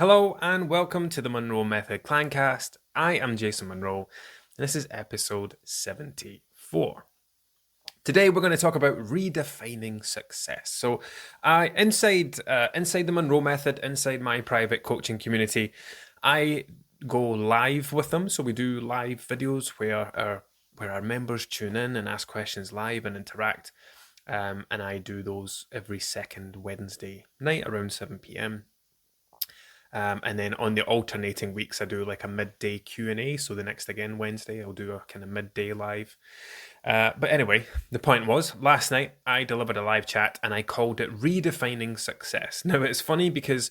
Hello and welcome to the Monroe Method Clancast. I am Jason Monroe, and this is episode 74. Today we're going to talk about redefining success. So, inside the Monroe Method, inside my private coaching community, I go live with them. So we do live videos where our members tune in and ask questions live and interact. And I do those every second Wednesday night around 7 p.m. And then on the alternating weeks, I do like a midday Q&A. So the next, again, Wednesday, I'll do a kind of midday live. But anyway, the point was, last night I delivered a live chat and I called it Redefining Success. Now, it's funny because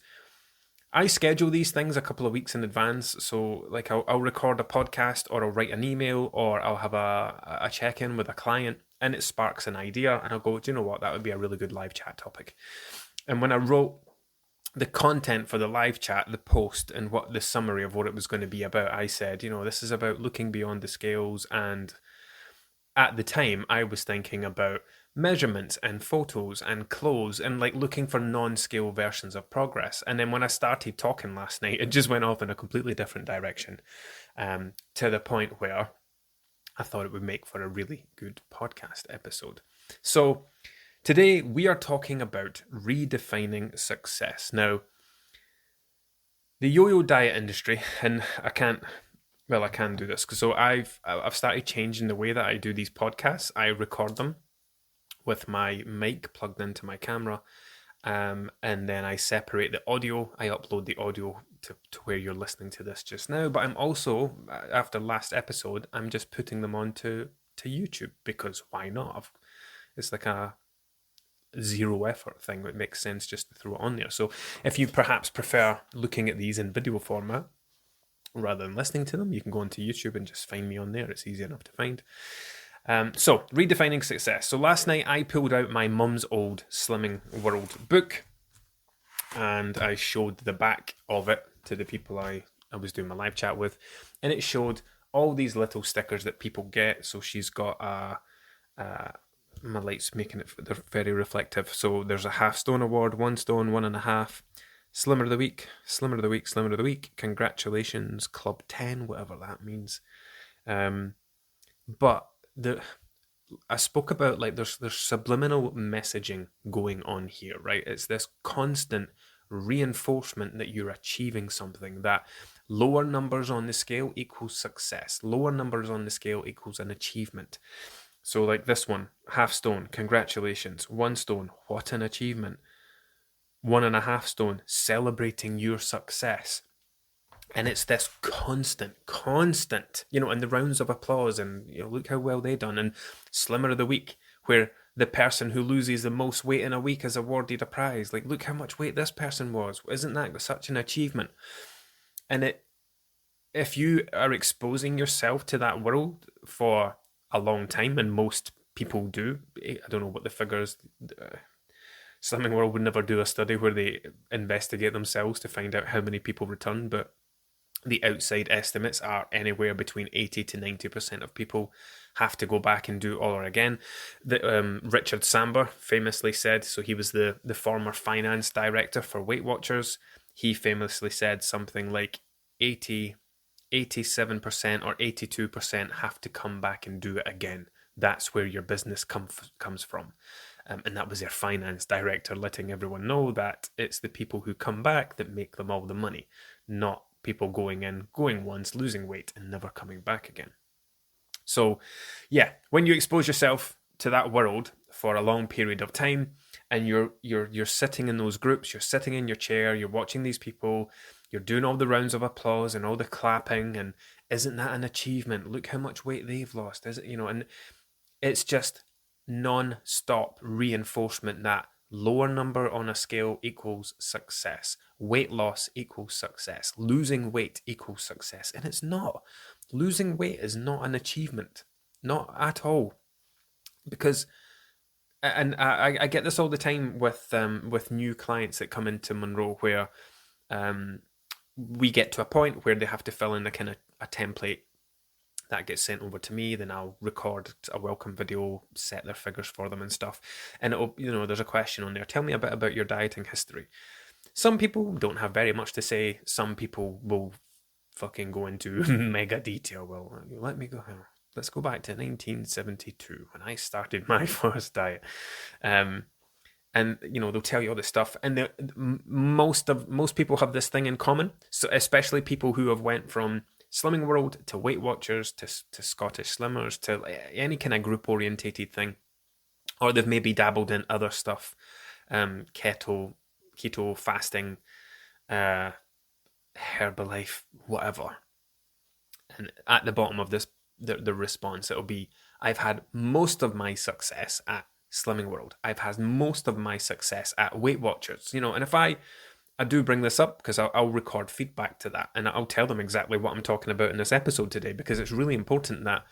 I schedule these things a couple of weeks in advance. So like I'll record a podcast, or I'll write an email, or I'll have a check-in with a client, and it sparks an idea. And I'll go, do you know what? That would be a really good live chat topic. And when I wrote the content for the live chat, the post, and what the summary of what it was going to be about, I said, this is about looking beyond the scales. And at the time, I was thinking about measurements and photos and clothes and like looking for non-scale versions of progress. And then when I started talking last night, it just went off in a completely different direction, to the point where I thought it would make for a really good podcast episode. So today, we are talking about redefining success. Now, the yo-yo diet industry, and I can do this. So I've started changing the way that I do these podcasts. I record them with my mic plugged into my camera, and then I separate the audio. I upload the audio to where you're listening to this just now. But I'm also, after last episode, I'm just putting them onto YouTube, because why not? It's like a zero effort thing. It makes sense just to throw it on there. So if you perhaps prefer looking at these in video format rather than listening to them, you can go onto YouTube and just find me on there. It's easy enough to find. So redefining success. So last night I pulled out my mum's old Slimming World book, and I showed the back of it to the people I was doing my live chat with, and it showed all these little stickers that people get. So she's got my light's making it, they're very reflective. So there's a half stone award, 1 stone, 1.5. Slimmer of the week, slimmer of the week, slimmer of the week. Congratulations, Club 10, whatever that means. But I spoke about like there's subliminal messaging going on here, right? It's this constant reinforcement that you're achieving something, that lower numbers on the scale equals success. Lower numbers on the scale equals an achievement. So like this one, half stone, congratulations. 1 stone, what an achievement. 1.5 stone, celebrating your success. And it's this constant, and the rounds of applause, and look how well they done. And Slimmer of the Week, where the person who loses the most weight in a week is awarded a prize. Like, look how much weight this person was. Isn't that such an achievement? And if you are exposing yourself to that world for a long time, and most people do. I don't know what the figures. Slimming World would never do a study where they investigate themselves to find out how many people return, but the outside estimates are anywhere between 80 to 90% of people have to go back and do it all over again. Richard Samber famously said, so he was the former finance director for Weight Watchers. He famously said something like 87% or 82% have to come back and do it again. That's where your business comes from. And that was their finance director letting everyone know that it's the people who come back that make them all the money, not people going once, losing weight, and never coming back again. So, yeah, when you expose yourself to that world for a long period of time, and you're sitting in those groups, you're sitting in your chair, you're watching these people, you're doing all the rounds of applause and all the clapping, and isn't that an achievement? Look how much weight they've lost, is it? And it's just non-stop reinforcement that lower number on a scale equals success. Weight loss equals success. Losing weight equals success. And it's not. Losing weight is not an achievement. Not at all. Because, and I get this all the time with new clients that come into Monroe, where we get to a point where they have to fill in a kind of a template that gets sent over to me. Then I'll record a welcome video, set their figures for them and stuff. And it'll, there's a question on there. Tell me a bit about your dieting history. Some people don't have very much to say. Some people will fucking go into mega detail. Well, let me go here. Let's go back to 1972 when I started my first diet. And they'll tell you all this stuff, and most people have this thing in common. So especially people who have went from Slimming World to Weight Watchers to Scottish Slimmers to any kind of group orientated thing, or they've maybe dabbled in other stuff, keto fasting, Herbalife, whatever. And at the bottom of this, the response, it'll be, I've had most of my success at Slimming World. I've had most of my success at Weight Watchers. And if I do bring this up because I'll record feedback to that, and I'll tell them exactly what I'm talking about in this episode today, because it's really important that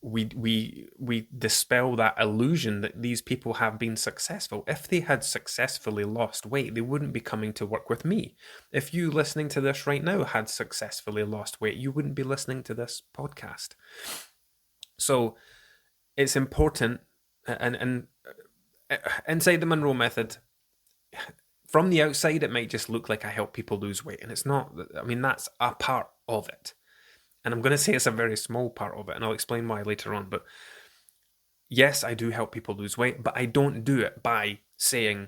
we dispel that illusion that these people have been successful. If they had successfully lost weight, they wouldn't be coming to work with me. If you listening to this right now had successfully lost weight, you wouldn't be listening to this podcast. So it's important, and inside the Monroe method, from the outside, it might just look like I help people lose weight, and it's not. I mean, that's a part of it. And I'm going to say it's a very small part of it, and I'll explain why later on. But yes, I do help people lose weight, but I don't do it by saying,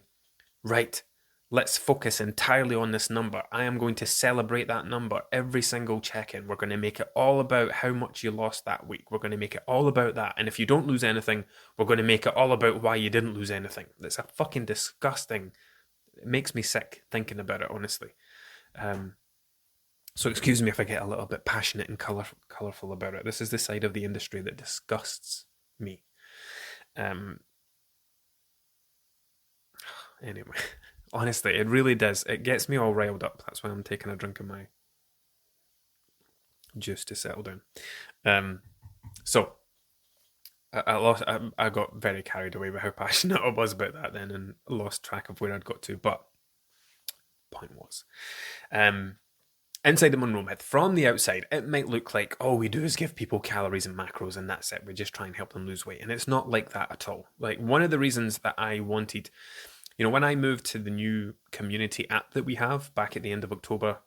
right, let's focus entirely on this number. I am going to celebrate that number every single check-in. We're going to make it all about how much you lost that week. We're going to make it all about that. And if you don't lose anything, we're going to make it all about why you didn't lose anything. That's a fucking disgusting. It makes me sick thinking about it, honestly. So excuse me if I get a little bit passionate and colourful about it. This is the side of the industry that disgusts me. Anyway, honestly, it really does. It gets me all riled up. That's why I'm taking a drink of my juice to settle down. So I got very carried away with how passionate I was about that then, and lost track of where I'd got to. But point was, inside the Monroe method, from the outside, it might look like all we do is give people calories and macros and that's it. We just try and help them lose weight. And it's not like that at all. Like, one of the reasons that I wanted, when I moved to the new community app that we have back at the end of October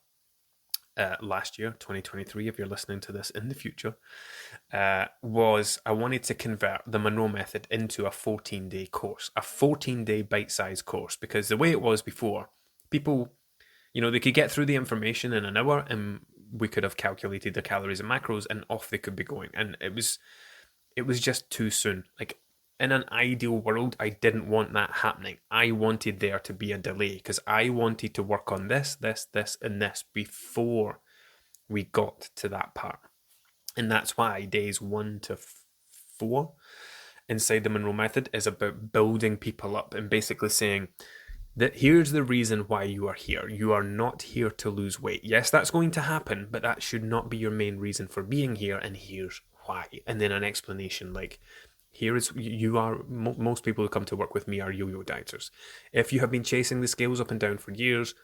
last year, 2023, if you're listening to this in the future, was I wanted to convert the Monroe method into a 14-day course, a 14-day bite-sized course, because the way it was before, people, they could get through the information in an hour and we could have calculated the calories and macros and off they could be going. And it was just too soon. Like, in an ideal world, I didn't want that happening. I wanted there to be a delay because I wanted to work on this, and this before we got to that part. And that's why days 1 to 4 inside the Monroe method is about building people up and basically saying, that here's the reason why you are here. You are not here to lose weight. Yes, that's going to happen, but that should not be your main reason for being here, and here's why. And then an explanation like, most people who come to work with me are yo-yo dieters. If you have been chasing the scales up and down for years,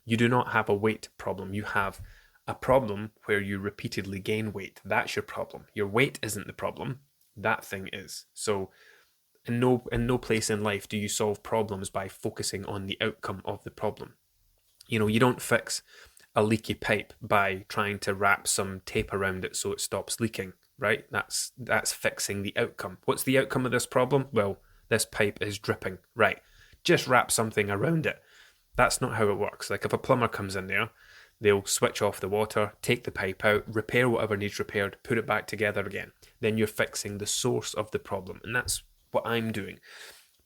you do not have a weight problem. You have a problem where you repeatedly gain weight. That's your problem. Your weight isn't the problem. That thing is. So in no place in life do you solve problems by focusing on the outcome of the problem. You don't fix a leaky pipe by trying to wrap some tape around it so it stops leaking, right? That's fixing the outcome. What's the outcome of this problem? Well, this pipe is dripping, right? Just wrap something around it. That's not how it works. Like, if a plumber comes in there, they'll switch off the water, take the pipe out, repair whatever needs repaired, put it back together again. Then you're fixing the source of the problem, and that's what I'm doing.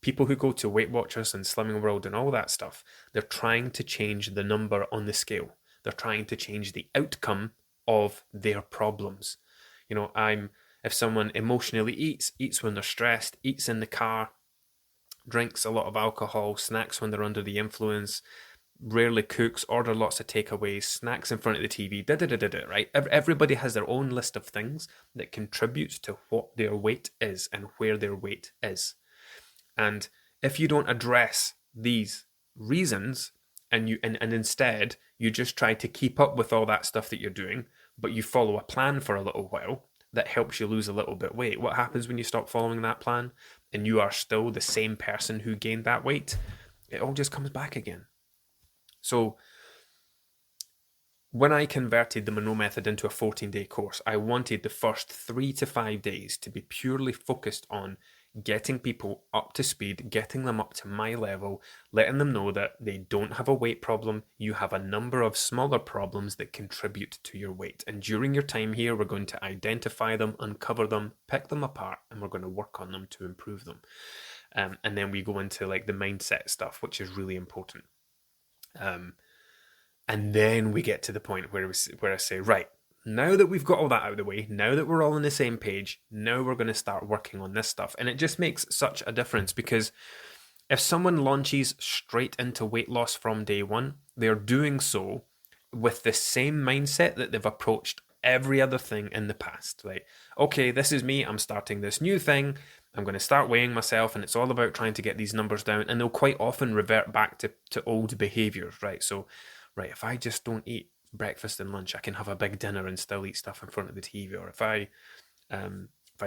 People who go to Weight Watchers and Slimming World and all that stuff, they're trying to change the number on the scale. They're trying to change the outcome of their problems. If someone emotionally eats when they're stressed, eats in the car, drinks a lot of alcohol, snacks when they're under the influence, rarely cooks, order lots of takeaways, snacks in front of the TV, right? Everybody has their own list of things that contributes to what their weight is and where their weight is. And if you don't address these reasons and instead you just try to keep up with all that stuff that you're doing, but you follow a plan for a little while that helps you lose a little bit of weight, what happens when you stop following that plan and you are still the same person who gained that weight? It all just comes back again. So when I converted the Monroe Method into a 14-day course, I wanted the first 3 to 5 days to be purely focused on getting people up to speed, getting them up to my level, letting them know that they don't have a weight problem. You have a number of smaller problems that contribute to your weight. And during your time here, we're going to identify them, uncover them, pick them apart, and we're going to work on them to improve them. And then we go into like the mindset stuff, which is really important. And then we get to the point where I say, right, now that we've got all that out of the way, now that we're all on the same page, now we're going to start working on this stuff. And it just makes such a difference, because if someone launches straight into weight loss from day one, they're doing so with the same mindset that they've approached every other thing in the past. Like, okay, this is me, I'm starting this new thing, I'm going to start weighing myself, and it's all about trying to get these numbers down. And they'll quite often revert back to old behaviors, right? So, right, if I just don't eat breakfast and lunch, I can have a big dinner and still eat stuff in front of the TV. Or if I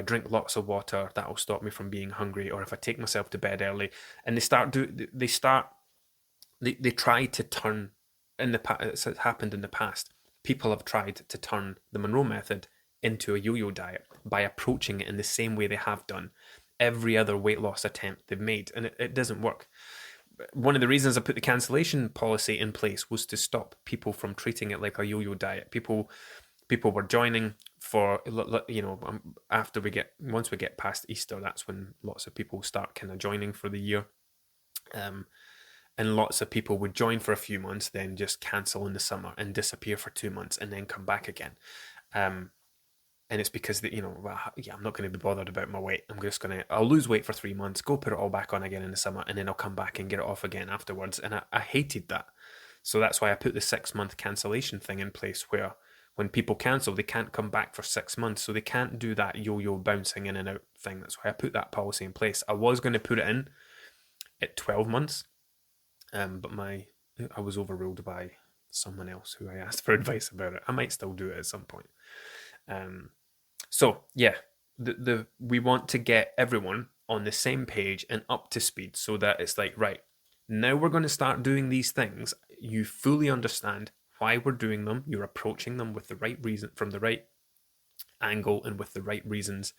drink lots of water, that'll stop me from being hungry. Or if I take myself to bed early, and they try to turn, in the past, it's happened in the past. People have tried to turn the Monroe Method into a yo-yo diet by approaching it in the same way they have done every other weight loss attempt they've made, and it doesn't work. One of the reasons I put the cancellation policy in place was to stop people from treating it like a yo-yo diet. People were joining for, once we get past Easter, that's when lots of people start kind of joining for the year. And lots of people would join for a few months, then just cancel in the summer and disappear for 2 months and then come back again. And it's because I'm not going to be bothered about my weight. I'll lose weight for 3 months, go put it all back on again in the summer, and then I'll come back and get it off again afterwards. And I hated that. So that's why I put the 6-month cancellation thing in place, where when people cancel, they can't come back for 6 months. So they can't do that yo-yo bouncing in and out thing. That's why I put that policy in place. I was going to put it in at 12 months, but I was overruled by someone else who I asked for advice about it. I might still do it at some point. So yeah, we want to get everyone on the same page and up to speed, so that it's like, right, now we're going to start doing these things. You fully understand why we're doing them. You're approaching them with the right reason, from the right angle, and with the right reasons.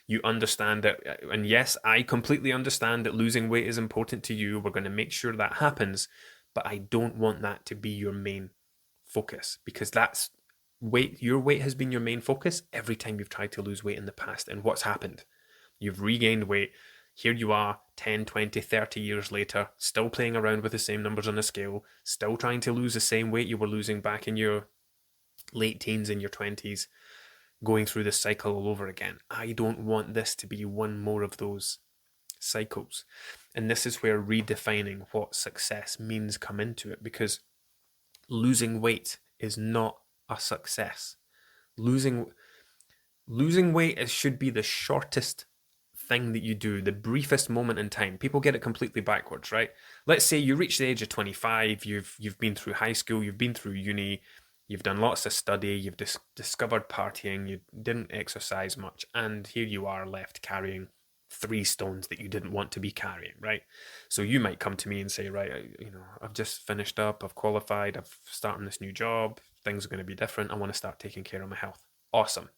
You understand that, and yes, I completely understand that losing weight is important to you. We're going to make sure that happens, but I don't want that to be your main focus, because your weight has been your main focus every time you've tried to lose weight in the past. And what's happened? You've regained weight. Here you are 10, 20, 30 years later, still playing around with the same numbers on the scale, still trying to lose the same weight you were losing back in your late teens and your 20s, going through this cycle all over again. I don't want this to be one more of those cycles. And this is where redefining what success means come into it, because losing weight is not a success. Losing weight should be the shortest thing that you do, the briefest moment in time. People get it completely backwards, right? Let's say you reach the age of 25, you've been through high school, you've been through uni, you've done lots of study, you've discovered partying, you didn't exercise much, and here you are left carrying 3 stones that you didn't want to be carrying, right? So you might come to me and say, right, I've just finished up, I've qualified, I'm starting this new job, things are going to be different, I want to start taking care of my health. Awesome.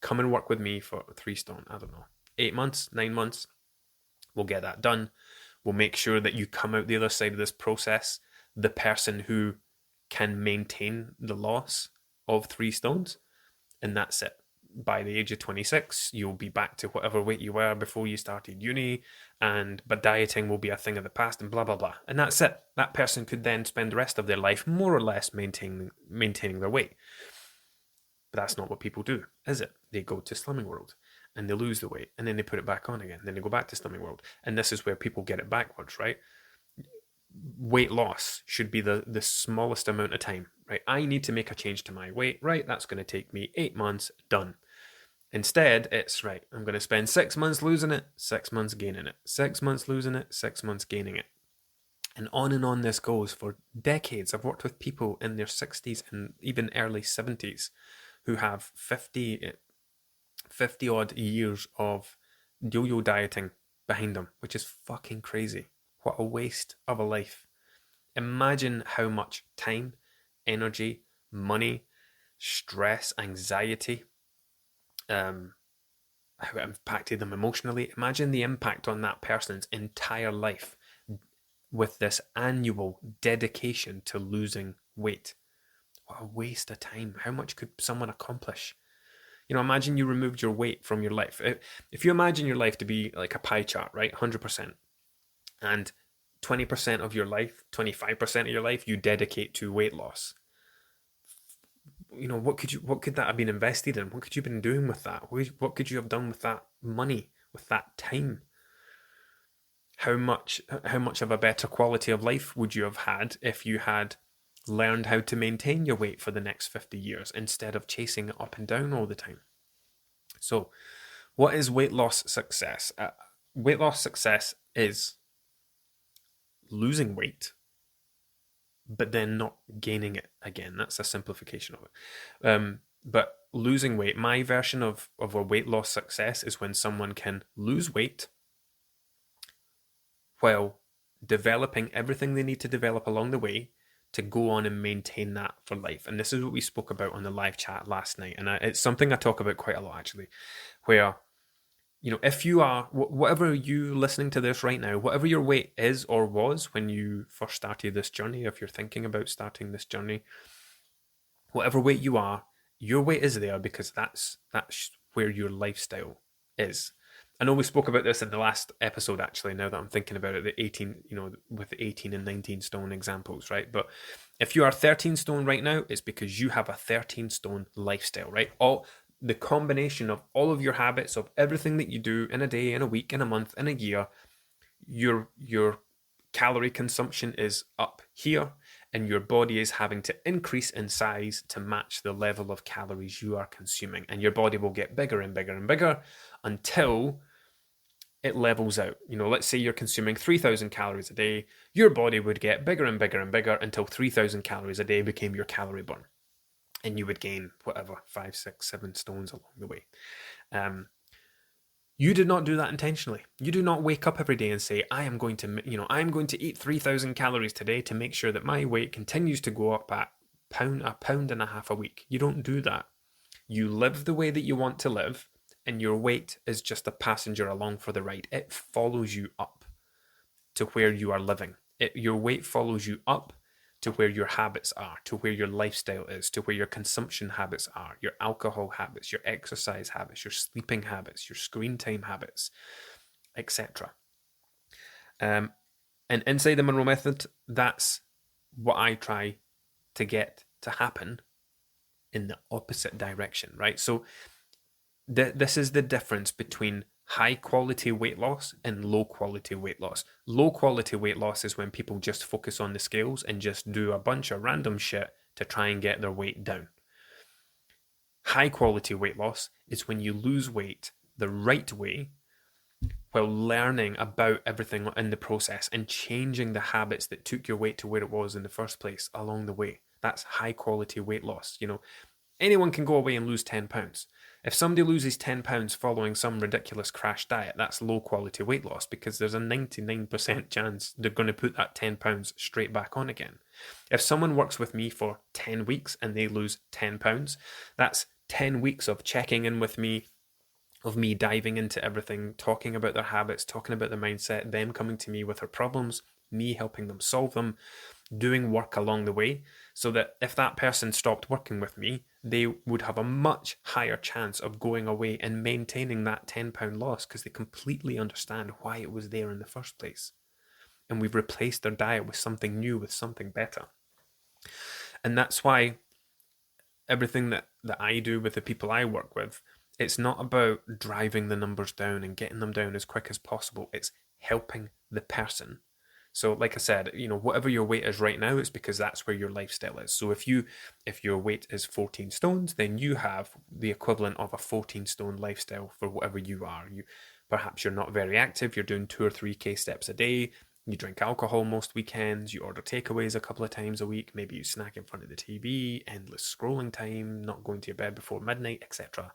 Come and work with me for 3 stone, 8 months, 9 months. We'll get that done. We'll make sure that you come out the other side of this process the person who can maintain the loss of 3 stones, and that's it. By the age of 26, you'll be back to whatever weight you were before you started uni, but dieting will be a thing of the past, and blah, blah, blah. And that's it. That person could then spend the rest of their life more or less maintaining their weight. But that's not what people do, is it? They go to Slimming World and they lose the weight, and then they put it back on again. Then they go back to Slimming World. And this is where people get it backwards, right? Weight loss should be the smallest amount of time, right? I need to make a change to my weight, right? That's going to take me 8 months, done. Instead, it's right, I'm going to spend 6 months losing it, 6 months gaining it, 6 months losing it, 6 months gaining it. And on this goes for decades. I've worked with people in their 60s and even early 70s who have 50 odd years of yo-yo dieting behind them, which is fucking crazy. What a waste of a life. Imagine how much time, energy, money, stress, anxiety, how it impacted them emotionally. Imagine the impact on that person's entire life with this annual dedication to losing weight. What a waste of time. How much could someone accomplish? Imagine you removed your weight from your life. If you imagine your life to be like a pie chart, right? 100%. And 20% of your life, 25% of your life, you dedicate to weight loss. What could that have been invested in? What could you have been doing with that? What could you have done with that money, with that time? How much of a better quality of life would you have had if you had learned how to maintain your weight for the next 50 years instead of chasing it up and down all the time? So, what is weight loss success? Weight loss success is losing weight, but then not gaining it again. That's a simplification of it. But losing weight, my version of a weight loss success is when someone can lose weight while developing everything they need to develop along the way to go on and maintain that for life. And this is what we spoke about on the live chat last night. And it's something I talk about quite a lot, actually, where, if you are, whatever you listening to this right now, whatever your weight is or was when you first started this journey, if you're thinking about starting this journey, whatever weight you are, your weight is there because that's where your lifestyle is. I know we spoke about this in the last episode, actually, now that I'm thinking about it, the 18, with the 18 and 19 stone examples, right? But if you are 13 stone right now, it's because you have a 13 stone lifestyle, right? The combination of all of your habits, of everything that you do in a day, in a week, in a month, in a year, your calorie consumption is up here, and your body is having to increase in size to match the level of calories you are consuming. And your body will get bigger and bigger and bigger until it levels out. Let's say you're consuming 3,000 calories a day, your body would get bigger and bigger and bigger until 3,000 calories a day became your calorie burn. And you would gain whatever, 5, 6, 7 stones along the way. You did not do that intentionally. You do not wake up every day and say, I'm going to eat 3,000 calories today to make sure that my weight continues to go up at a pound and a half a week. You don't do that. You live the way that you want to live, and your weight is just a passenger along for the ride. It follows you up to where you are living. Your weight follows you up to where your habits are, to where your lifestyle is, to where your consumption habits are, your alcohol habits, your exercise habits, your sleeping habits, your screen time habits, etc. And inside the Monroe Method, that's what I try to get to happen in the opposite direction, right? So this is the difference between high quality weight loss and low quality weight loss. Low quality weight loss is when people just focus on the scales and just do a bunch of random shit to try and get their weight down. High quality weight loss is when you lose weight the right way while learning about everything in the process and changing the habits that took your weight to where it was in the first place along the way. That's high quality weight loss. Anyone can go away and lose 10 pounds. If somebody loses 10 pounds following some ridiculous crash diet, that's low quality weight loss because there's a 99% chance they're going to put that 10 pounds straight back on again. If someone works with me for 10 weeks and they lose 10 pounds, that's 10 weeks of checking in with me, of me diving into everything, talking about their habits, talking about their mindset, them coming to me with their problems, me helping them solve them, doing work along the way, so that if that person stopped working with me, they would have a much higher chance of going away and maintaining that 10-pound loss because they completely understand why it was there in the first place. And we've replaced their diet with something new, with something better. And that's why everything that I do with the people I work with, it's not about driving the numbers down and getting them down as quick as possible. It's helping the person. So like I said, whatever your weight is right now, it's because that's where your lifestyle is. So if your weight is 14 stones, then you have the equivalent of a 14 stone lifestyle for whatever you are. Perhaps you're not very active. You're doing 2 or 3K steps a day. You drink alcohol most weekends. You order takeaways a couple of times a week. Maybe you snack in front of the TV, endless scrolling time, not going to your bed before midnight, etc.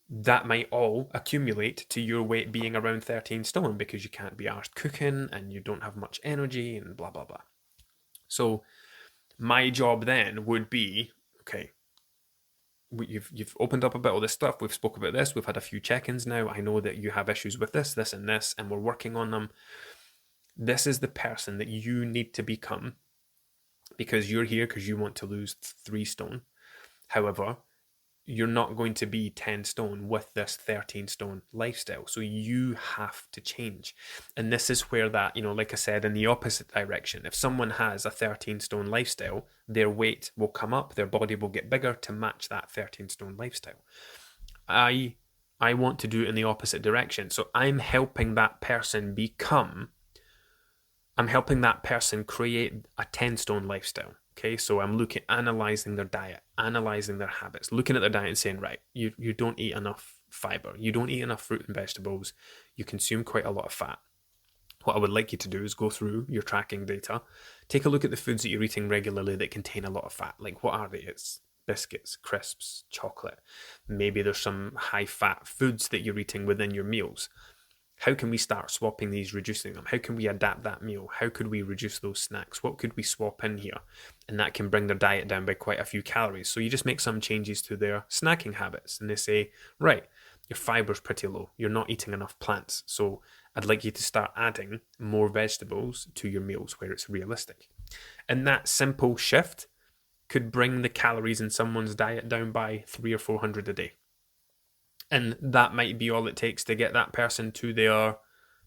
that might all accumulate to your weight being around 13 stone because you can't be arsed cooking and you don't have much energy and blah, blah, blah. So my job then would be, okay, you've opened up about all this stuff. We've spoke about this. We've had a few check-ins now. I know that you have issues with this, this, and this, and we're working on them. This is the person that you need to become because you're here because you want to lose 3 stone. However, you're not going to be 10 stone with this 13 stone lifestyle. So you have to change. And this is where that, like I said, in the opposite direction, if someone has a 13 stone lifestyle, their weight will come up, their body will get bigger to match that 13 stone lifestyle. I want to do it in the opposite direction. So I'm helping that person create a 10 stone lifestyle. Okay, so I'm analyzing their diet, analyzing their habits, looking at their diet and saying, right, you don't eat enough fiber, you don't eat enough fruit and vegetables, you consume quite a lot of fat. What I would like you to do is go through your tracking data, take a look at the foods that you're eating regularly that contain a lot of fat. Like, what are they? It's biscuits, crisps, chocolate. Maybe there's some high fat foods that you're eating within your meals. How can we start swapping these, reducing them? How can we adapt that meal? How could we reduce those snacks? What could we swap in here? And that can bring their diet down by quite a few calories. So you just make some changes to their snacking habits and they say, right, your fiber's pretty low. You're not eating enough plants. So I'd like you to start adding more vegetables to your meals where it's realistic. And that simple shift could bring the calories in someone's diet down by 300 or 400 a day. And that might be all it takes to get that person to their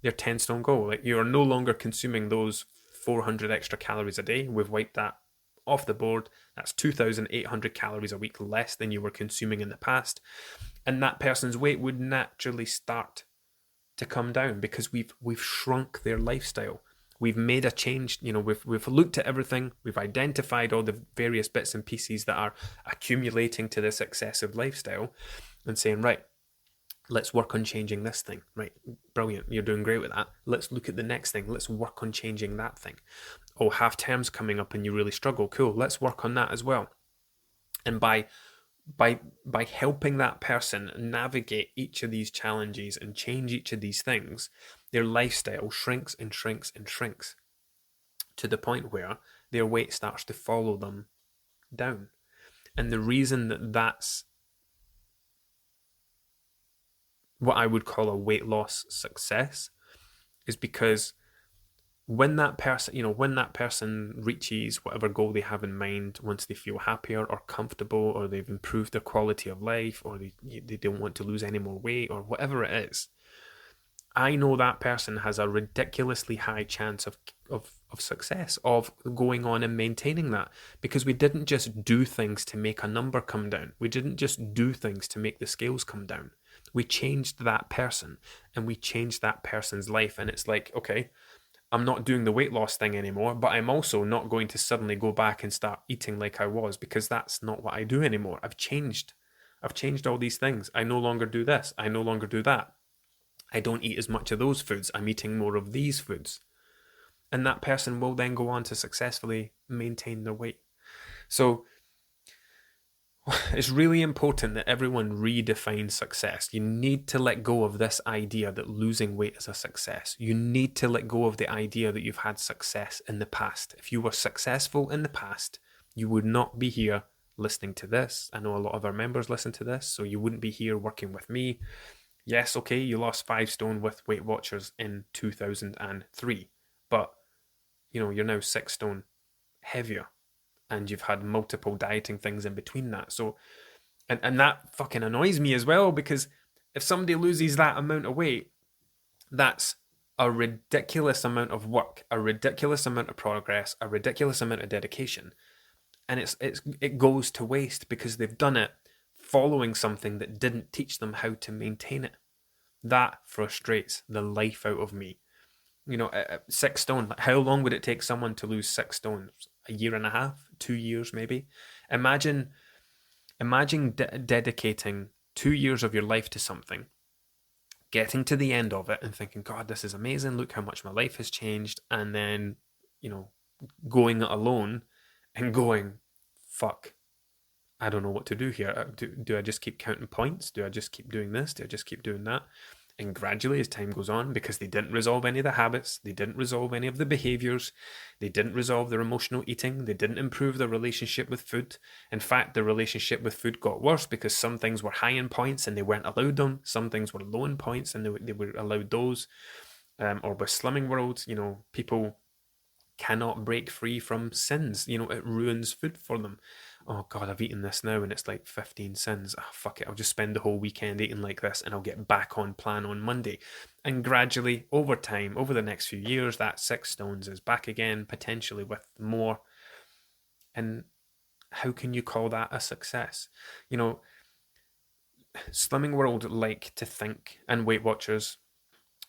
10 stone goal. Like, you're no longer consuming those 400 extra calories a day. We've wiped that off the board. That's 2,800 calories a week less than you were consuming in the past. And that person's weight would naturally start to come down because we've shrunk their lifestyle. We've made a change. We've looked at everything. We've identified all the various bits and pieces that are accumulating to this excessive lifestyle and saying, right, let's work on changing this thing. Right, brilliant, you're doing great with that. Let's look at the next thing. Let's work on changing that thing. Oh, half term's coming up and you really struggle. Cool, let's work on that as well. And by helping that person navigate each of these challenges and change each of these things, their lifestyle shrinks and shrinks and shrinks to the point where their weight starts to follow them down. And the reason that that's what I would call a weight loss success is because when that person reaches whatever goal they have in mind, once they feel happier or comfortable or they've improved their quality of life or they don't want to lose any more weight or whatever it is, I know that person has a ridiculously high chance of success, of going on and maintaining that, because we didn't just do things to make a number come down. We didn't just do things to make the scales come down. We changed that person and we changed that person's life. And it's like, okay, I'm not doing the weight loss thing anymore, but I'm also not going to suddenly go back and start eating like I was, because that's not what I do anymore. I've changed all these things. I no longer do this. I no longer do that. I don't eat as much of those foods. I'm eating more of these foods. And that person will then go on to successfully maintain their weight. So it's really important that everyone redefines success. You need to let go of this idea that losing weight is a success. You need to let go of the idea that you've had success in the past. If you were successful in the past, you would not be here listening to this. I know a lot of our members listen to this, so you wouldn't be here working with me. Yes, okay, you lost 5 stone with Weight Watchers in 2003, but you're now 6 stone heavier. And you've had multiple dieting things in between that. So, and that fucking annoys me as well, because if somebody loses that amount of weight, that's a ridiculous amount of work, a ridiculous amount of progress, a ridiculous amount of dedication. And it goes to waste because they've done it following something that didn't teach them how to maintain it. That frustrates the life out of me. 6 stone, how long would it take someone to lose 6 stone? A year and a half, 2 years maybe. Imagine dedicating 2 years of your life to something, getting to the end of it and thinking, God, this is amazing, look how much my life has changed, and then going it alone and going, fuck, I don't know what to do here. Do I just keep counting points? Do I just keep doing this? Do I just keep doing that? And gradually, as time goes on, because they didn't resolve any of the habits, they didn't resolve any of the behaviors, they didn't resolve their emotional eating, they didn't improve their relationship with food. In fact, their relationship with food got worse because some things were high in points and they weren't allowed them. Some things were low in points and they were allowed those. Or with Slimming World, people cannot break free from sins. It ruins food for them. Oh God, I've eaten this now and it's like 15 sins. Oh, fuck it, I'll just spend the whole weekend eating like this and I'll get back on plan on Monday. And gradually, over time, over the next few years, that 6 stones is back again, potentially with more. And how can you call that a success? Slimming World like to think, and Weight Watchers,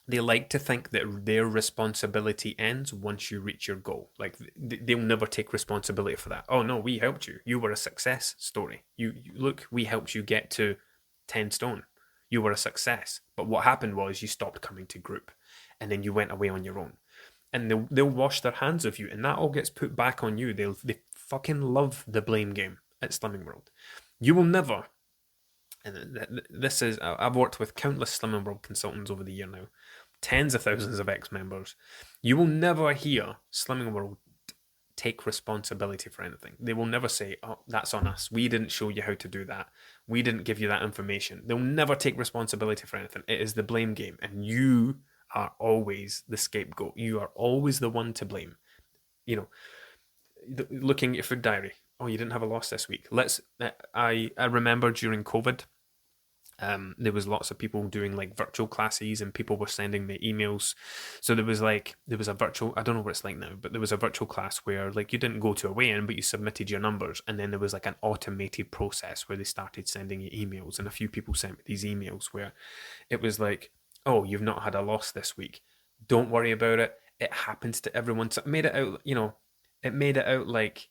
they like to think that their responsibility ends once you reach your goal. Like they'll never take responsibility for that. Oh no, we helped you. You were a success story. You look, we helped you get to 10 stone. You were a success. But what happened was you stopped coming to group, and then you went away on your own. And they'll wash their hands of you, and that all gets put back on you. They fucking love the blame game at Slimming World. You will never. And this is, I've worked with countless Slimming World consultants over the year now, tens of thousands of ex-members. You will never hear Slimming World take responsibility for anything. They will never say, oh, that's on us. We didn't show you how to do that. We didn't give you that information. They'll never take responsibility for anything. It is the blame game, and you are always the scapegoat. You are always the one to blame. Looking at your food diary. Oh, you didn't have a loss this week. I remember during COVID, there was lots of people doing like virtual classes and people were sending me emails. So there was a virtual, I don't know what it's like now, but there was a virtual class where like you didn't go to a weigh-in, but you submitted your numbers, and then there was like an automated process where they started sending you emails, and a few people sent me these emails where it was like, oh, you've not had a loss this week. Don't worry about it. It happens to everyone. So it made it out like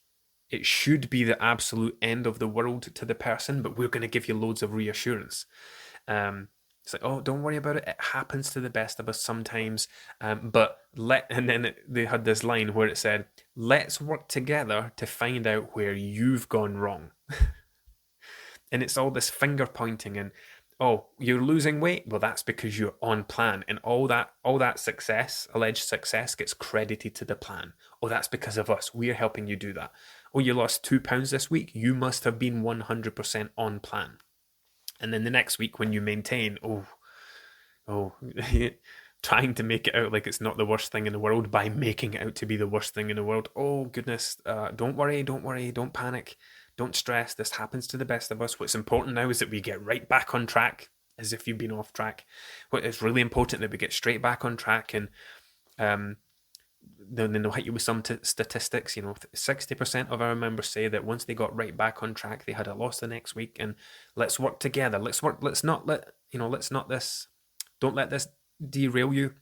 it should be the absolute end of the world to the person, but we're going to give you loads of reassurance. It's like, oh, don't worry about it. It happens to the best of us sometimes. And then they had this line where it said, let's work together to find out where you've gone wrong. And it's all this finger pointing and, oh, you're losing weight? Well, that's because you're on plan. And all that success, alleged success, gets credited to the plan. Oh, that's because of us. We're helping you do that. Oh, you lost 2 pounds this week? You must have been 100% on plan. And then the next week when you maintain, trying to make it out like it's not the worst thing in the world by making it out to be the worst thing in the world. Oh, goodness. Don't worry. Don't panic. Don't stress. This happens to the best of us. What's important now is that we get right back on track, as if you've been off track. It's really important that we get straight back on track. And then they'll hit you with some statistics. 60% of our members say that once they got right back on track, they had a loss the next week. And let's work together. Don't let this derail you.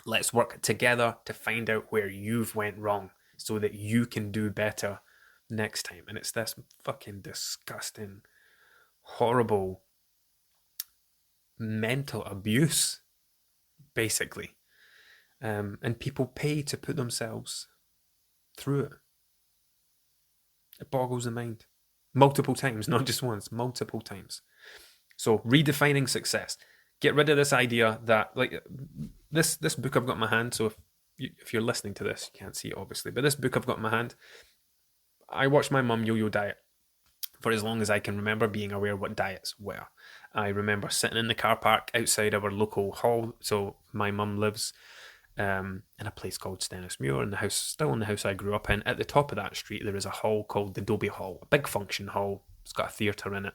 Let's work together to find out where you've went wrong so that you can do better next time. And it's this fucking disgusting, horrible mental abuse, basically. And people pay to put themselves through it. It boggles the mind. Multiple times, not just once, multiple times. So, redefining success. Get rid of this idea that, like, this book I've got in my hand, so if you're listening to this, you can't see it obviously, but this book I've got in my hand, I watched my mum yo-yo diet for as long as I can remember being aware what diets were. I remember sitting in the car park outside our local hall. So my mum lives in a place called Stennismuir, in the house, still in the house I grew up in. At the top of that street, there is a hall called the Dobie Hall, a big function hall. It's got a theatre in it.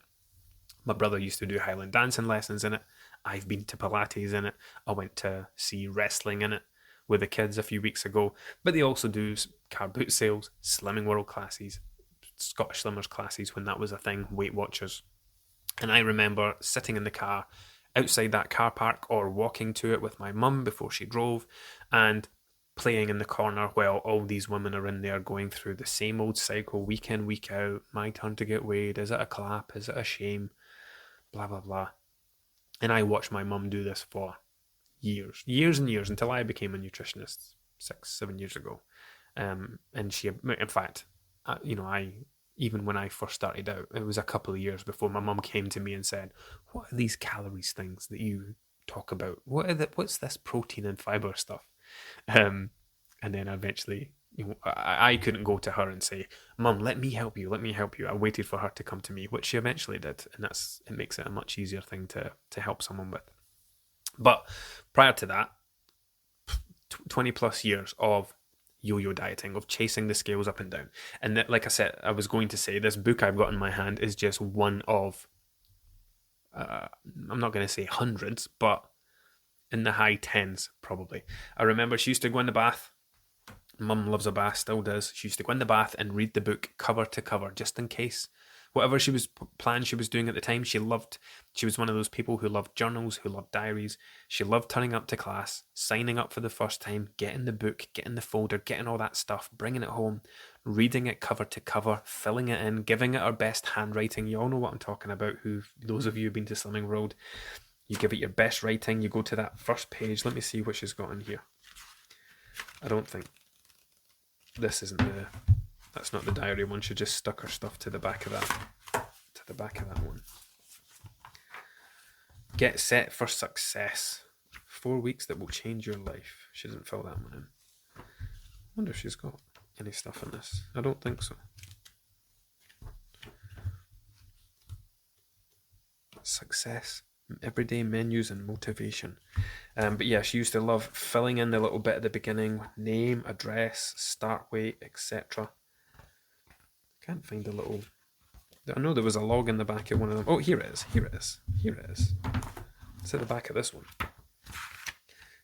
My brother used to do Highland dancing lessons in it. I've been to Pilates in it. I went to see wrestling in it with the kids a few weeks ago. But they also do car boot sales, Slimming World classes, Scottish Slimmers classes when that was a thing, Weight Watchers. And I remember sitting in the car outside that car park or walking to it with my mum before she drove and playing in the corner while all these women are in there going through the same old cycle week in, week out. My turn to get weighed. Is it a clap? Is it a shame? Blah, blah, blah. And I watched my mum do this for years and years until I became a nutritionist 6-7 years ago. And she, in fact, I even when I first started out. It was a couple of years before my mum came to me and said, "What are these calories things that you talk about? What's this protein and fiber stuff?" Um, and then eventually, I couldn't go to her and say, "Mum, let me help you. Let me help you." I waited for her to come to me, which she eventually did, and it makes it a much easier thing to help someone with. But prior to that, 20 plus years of yo-yo dieting, of chasing the scales up and down. And that, like I said, I was going to say, this book I've got in my hand is just one of, I'm not going to say hundreds, but in the high tens, probably. I remember she used to go in the bath. Mum loves a bath, still does. She used to go in the bath and read the book cover to cover, just in case. Whatever she was planned she was doing at the time, she was one of those people who loved journals, who loved diaries. She loved turning up to class, signing up for the first time, getting the book, getting the folder, getting all that stuff, bringing it home, reading it cover to cover, filling it in, giving it her best handwriting. You all know what I'm talking about, those of you who've been to Slimming World. You give it your best writing, you go to that first page. Let me see what she's got in here. I don't think this isn't that's not the diary one. She just stuck her stuff to the back of that one. Get set for success. 4 weeks that will change your life. She didn't fill that one in. I wonder if she's got any stuff in this. I don't think so. Success. Everyday menus and motivation. But yeah, she used to love filling in the little bit at the beginning. Name, address, start weight, etc. Can't find the little... I know there was a log in the back of one of them. Oh, here it is. It's at the back of this one.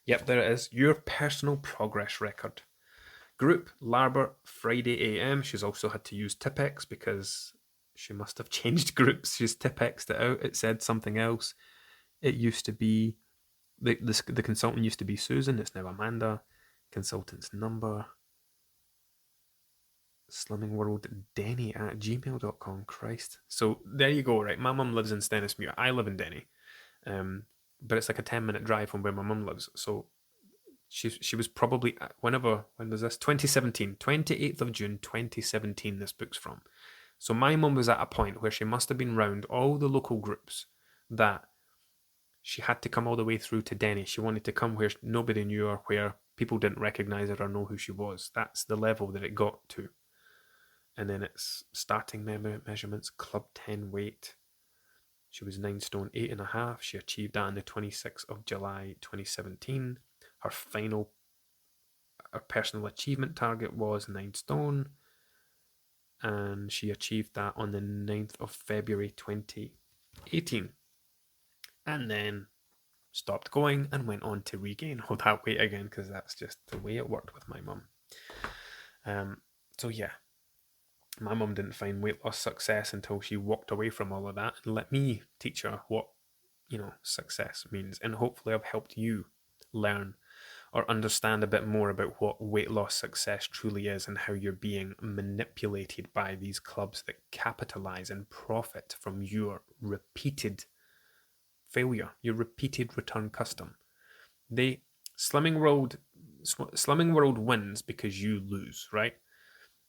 Yep, there it is. Your personal progress record. Group, Larber, Friday AM. She's also had to use Tipex because she must have changed groups. She's Tipexed it out. It said something else. It used to be... The consultant used to be Susan. It's now Amanda. Consultant's number... slimmingworlddenny@gmail.com. Christ. So there you go, right? My mum lives in Stennismuir. I live in Denny. But it's like a 10-minute drive from where my mum lives. So she was probably, when was this? 2017. 28th of June, 2017, this book's from. So my mum was at a point where she must have been round all the local groups that she had to come all the way through to Denny. She wanted to come where nobody knew her, where people didn't recognise her or know who she was. That's the level that it got to. And then it's starting measurements, Club 10 weight. She was 9 stone 8.5. She achieved that on the 26th of July 2017. Her personal achievement target was 9 stone. And she achieved that on the 9th of February 2018. And then stopped going and went on to regain all that weight again, because that's just the way it worked with my mum. So yeah. My mum didn't find weight loss success until she walked away from all of that and let me teach her what, success means. And hopefully I've helped you learn or understand a bit more about what weight loss success truly is and how you're being manipulated by these clubs that capitalize and profit from your repeated failure, your repeated return custom. Slimming World wins because you lose, right?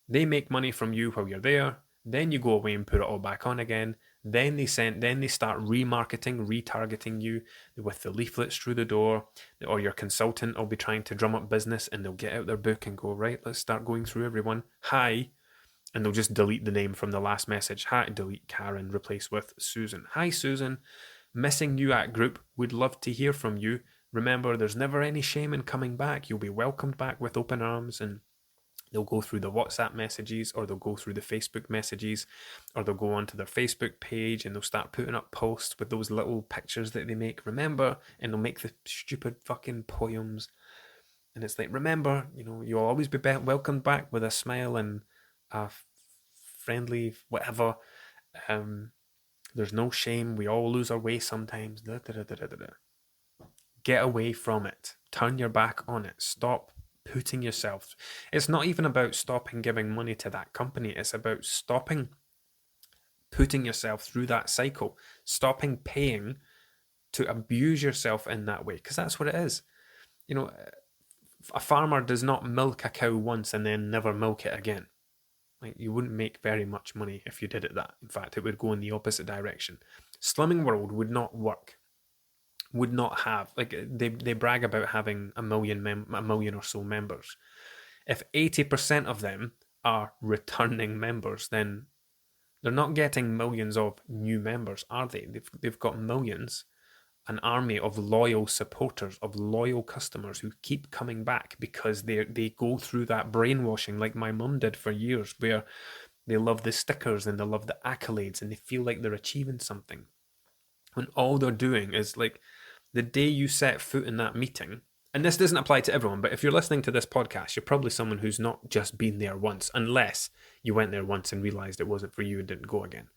They make money from you while you're there. Then you go away and put it all back on again. Then they start remarketing, retargeting you with the leaflets through the door, or your consultant will be trying to drum up business and they'll get out their book and go, right, let's start going through everyone. Hi. And they'll just delete the name from the last message. Hi, delete Karen, replace with Susan. Hi, Susan. Missing you at group. Would love to hear from you. Remember, there's never any shame in coming back. You'll be welcomed back with open arms, and they'll go through the WhatsApp messages, or they'll go through the Facebook messages, or they'll go onto their Facebook page and they'll start putting up posts with those little pictures that they make. Remember, and they'll make the stupid fucking poems. And it's like, remember, you'll always be welcomed back with a smile and a friendly whatever. There's no shame. We all lose our way sometimes. Get away from it. Turn your back on it. Stop putting yourself. It's not even about stopping giving money to that company. It's about stopping putting yourself through that cycle. Stopping paying to abuse yourself in that way, because that's what it is. A farmer does not milk a cow once and then never milk it again. Like, you wouldn't make very much money if you did it that. In fact, it would go in the opposite direction. Slimming World would not work. Would not have, like, they brag about having a million or so members. If 80% of them are returning members, then they're not getting millions of new members, are they? They've got millions, an army of loyal supporters, of loyal customers who keep coming back because they go through that brainwashing like my mum did for years, where they love the stickers and they love the accolades and they feel like they're achieving something. When all they're doing is, like, the day you set foot in that meeting, and this doesn't apply to everyone, but if you're listening to this podcast, you're probably someone who's not just been there once, unless you went there once and realized it wasn't for you and didn't go again.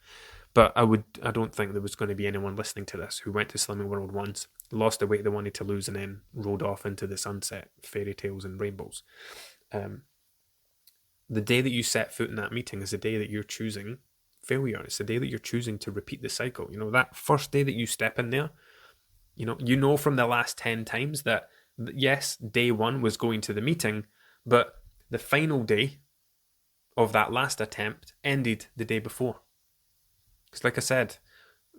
But I don't think there was going to be anyone listening to this who went to Slimming World once, lost the weight they wanted to lose, and then rode off into the sunset, fairy tales and rainbows. The day that you set foot in that meeting is the day that you're choosing failure. It's the day that you're choosing to repeat the cycle. You know, that first day that you step in there, you know from the last 10 times that, yes, day one was going to the meeting, but the final day of that last attempt ended the day before. Because, like I said,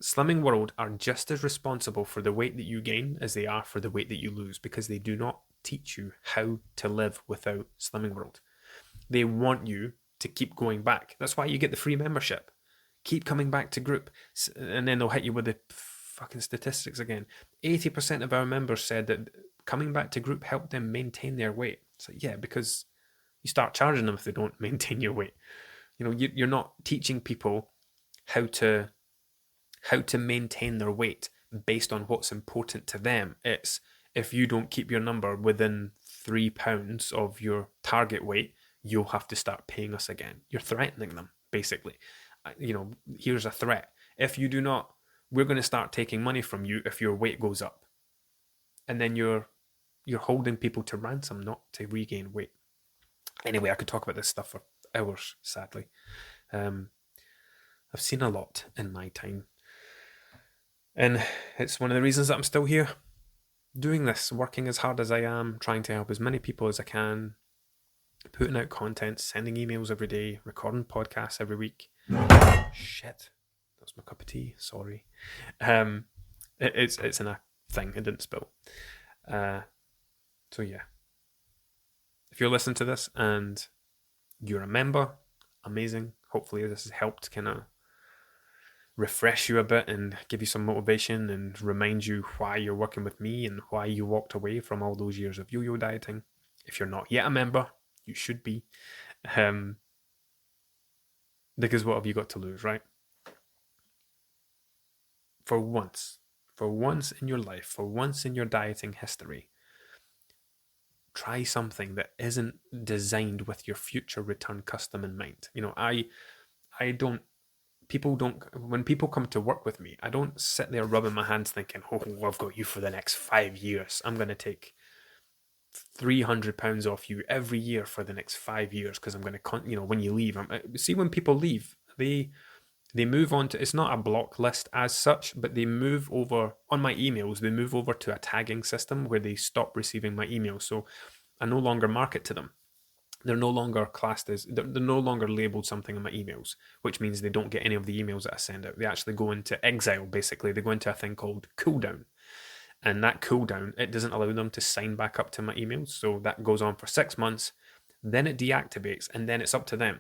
Slimming World are just as responsible for the weight that you gain as they are for the weight that you lose, because they do not teach you how to live without Slimming World. They want you to keep going back. That's why you get the free membership. Keep coming back to group, and then they'll hit you with the fucking statistics again. 80% of our members said that coming back to group helped them maintain their weight. So yeah, because you start charging them if they don't maintain your weight. You know, you're not teaching people how to maintain their weight based on what's important to them. It's, if you don't keep your number within 3 pounds of your target weight, you'll have to start paying us again. You're threatening them, basically. You know, here's a threat. If you do not, we're going to start taking money from you if your weight goes up. And then you're holding people to ransom, not to regain weight. Anyway, I could talk about this stuff for hours, sadly. I've seen a lot in my time. And it's one of the reasons that I'm still here, doing this, working as hard as I am, trying to help as many people as I can, putting out content, sending emails every day, recording podcasts every week. Shit. That's my cup of tea, sorry. It's in a thing, it didn't spill. So yeah. If you're listening to this and you're a member, amazing. Hopefully this has helped kind of refresh you a bit and give you some motivation and remind you why you're working with me and why you walked away from all those years of yo-yo dieting. If you're not yet a member, you should be. Because what have you got to lose, right? For once in your life, for once in your dieting history, try something that isn't designed with your future return custom in mind. You know, when people come to work with me, I don't sit there rubbing my hands thinking, oh, I've got you for the next 5 years. I'm going to take £300 off you every year for the next 5 years because I'm going to, when you leave. See, when people leave, they move on to, it's not a block list as such, but they move over, on my emails, they move over to a tagging system where they stop receiving my emails. So I no longer market to them. They're no longer classed as, they're no longer labeled something in my emails, which means they don't get any of the emails that I send out. They actually go into exile, basically. They go into a thing called cooldown. And that cooldown, it doesn't allow them to sign back up to my emails. So that goes on for 6 months. Then it deactivates, and then it's up to them.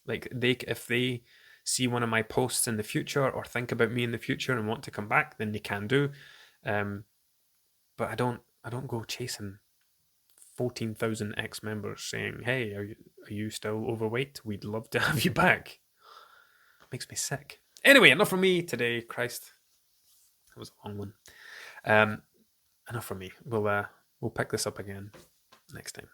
Like, if they see one of my posts in the future or think about me in the future and want to come back, then they can do. But I don't go chasing 14,000 ex-members saying, hey, are you still overweight? We'd love to have you back. It makes me sick. Anyway, enough from me today. Christ, that was a long one. Enough from me. We'll pick this up again next time.